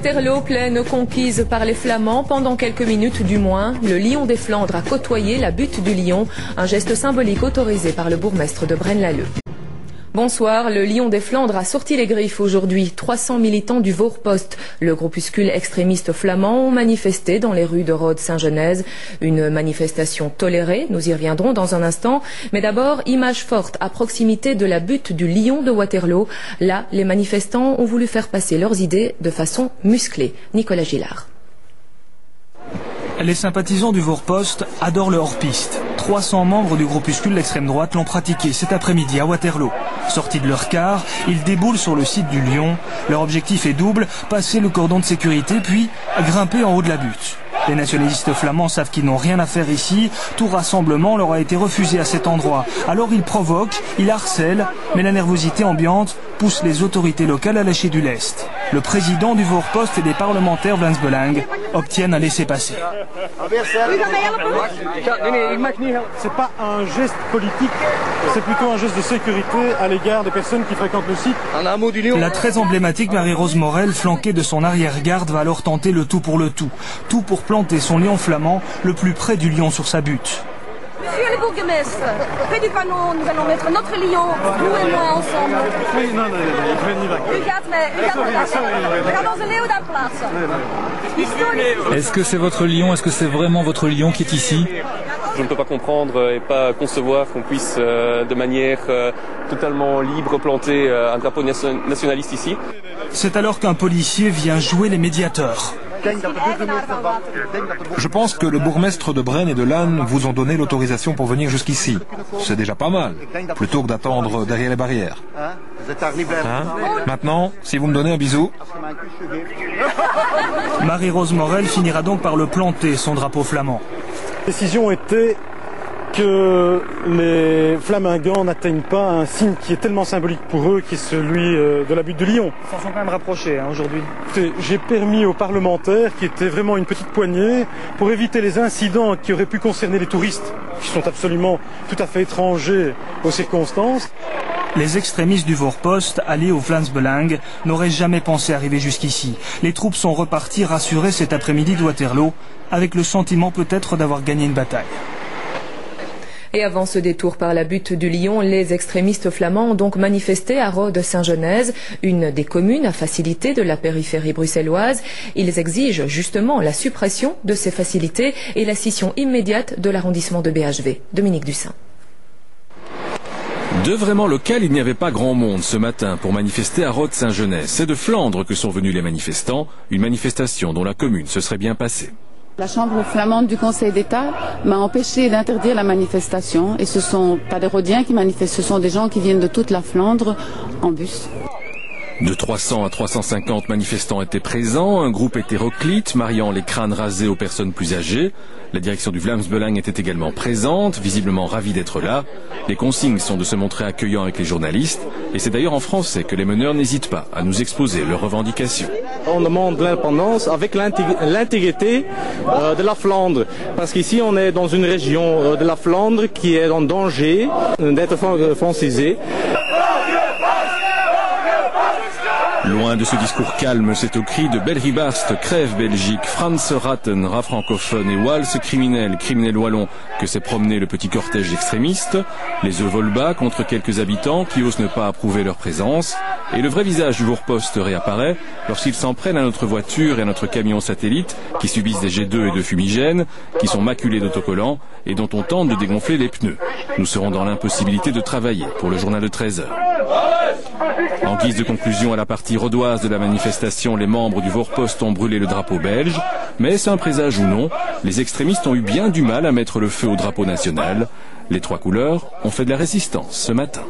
Waterloo, plaine conquise par les Flamands. Pendant quelques minutes du moins, le Lion des Flandres a côtoyé la butte du Lion, un geste symbolique autorisé par le bourgmestre de Braine-l'Alleud. Bonsoir, le Lion des Flandres a sorti les griffes aujourd'hui. 300 militants du Voorpost, le groupuscule extrémiste flamand, ont manifesté dans les rues de Rhodes-Saint-Genèse. Une manifestation tolérée, nous y reviendrons dans un instant. Mais d'abord, image forte à proximité de la butte du Lion de Waterloo. Là, les manifestants ont voulu faire passer leurs idées de façon musclée. Nicolas Gillard. Les sympathisants du Voorpost adorent le hors-piste. 300 membres du groupuscule d'extrême droite l'ont pratiqué cet après-midi à Waterloo. Sortis de leur car, ils déboulent sur le site du Lion. Leur objectif est double, passer le cordon de sécurité puis grimper en haut de la butte. Les nationalistes flamands savent qu'ils n'ont rien à faire ici. Tout rassemblement leur a été refusé à cet endroit. Alors ils provoquent, ils harcèlent, mais la nervosité ambiante pousse les autorités locales à lâcher du lest. Le président du Voorpost et des parlementaires Vlaams-Belang obtiennent un laissez-passer. C'est pas un geste politique, c'est plutôt un geste de sécurité à l'égard des personnes qui fréquentent le site. La très emblématique Marie-Rose Morel, flanquée de son arrière-garde, va alors tenter le tout pour le tout. Tout pour planter son lion flamand le plus près du lion sur sa butte. Monsieur le bourgmestre, près du panneau, nous allons mettre notre lion, vous et moi ensemble. Oui, non, ik ben niet weg. U gaat mee, we gaan onze leeuw daar plaatsen. Est-ce que c'est votre lion? Est-ce que c'est vraiment votre lion qui est ici? Je ne peux pas comprendre et pas concevoir qu'on puisse de manière totalement libre planter un drapeau nationaliste ici. C'est alors qu'un policier vient jouer les médiateurs. Je pense que le bourgmestre de Braine et de Lannes vous ont donné l'autorisation pour venir jusqu'ici. C'est déjà pas mal, plutôt que d'attendre derrière les barrières. Hein? Maintenant, si vous me donnez un bisou. Marie-Rose Morel finira donc par le planter, son drapeau flamand. La décision était que les Flamingants n'atteignent pas un signe qui est tellement symbolique pour eux, qui est celui de la butte du Lion. Ils s'en sont quand même rapprochés aujourd'hui. J'ai permis aux parlementaires, qui étaient vraiment une petite poignée, pour éviter les incidents qui auraient pu concerner les touristes, qui sont absolument tout à fait étrangers aux circonstances. Les extrémistes du Voorpost, alliés aux Vlaams-Belang, n'auraient jamais pensé arriver jusqu'ici. Les troupes sont reparties rassurées cet après-midi de Waterloo, avec le sentiment peut-être d'avoir gagné une bataille. Et avant ce détour par la butte du Lion, les extrémistes flamands ont donc manifesté à Rhodes-Saint-Genèse, une des communes à facilité de la périphérie bruxelloise. Ils exigent justement la suppression de ces facilités et la scission immédiate de l'arrondissement de BHV. Dominique Dussin. De vraiment local, il n'y avait pas grand monde ce matin pour manifester à Rhodes-Saint-Genèse. C'est de Flandre que sont venus les manifestants, une manifestation dont la commune se serait bien passée. La Chambre flamande du Conseil d'État m'a empêché d'interdire la manifestation et ce sont pas des Rhodiens qui manifestent, ce sont des gens qui viennent de toute la Flandre en bus. De 300 à 350 manifestants étaient présents, un groupe hétéroclite, mariant les crânes rasés aux personnes plus âgées. La direction du Vlaams-Belang était également présente, visiblement ravie d'être là. Les consignes sont de se montrer accueillants avec les journalistes, et c'est d'ailleurs en français que les meneurs n'hésitent pas à nous exposer leurs revendications. On demande l'indépendance avec l'intégrité de la Flandre, parce qu'ici on est dans une région de la Flandre qui est en danger d'être francisée. Loin de ce discours calme, c'est au cri de Belribast, crève Belgique, Franz Ratten, rat francophone et Wals criminel, criminel wallon, que s'est promené le petit cortège extrémiste. Les œufs volent bas contre quelques habitants qui osent ne pas approuver leur présence. Et le vrai visage du Voorpost réapparaît lorsqu'ils s'en prennent à notre voiture et à notre camion satellite, qui subissent des jets d'œufs et de fumigènes, qui sont maculés d'autocollants et dont on tente de dégonfler les pneus. Nous serons dans l'impossibilité de travailler pour le journal de 13h. En guise de conclusion à la partie rhodoise de la manifestation, les membres du Voorpost ont brûlé le drapeau belge. Mais c'est un présage ou non, les extrémistes ont eu bien du mal à mettre le feu au drapeau national. Les trois couleurs ont fait de la résistance ce matin.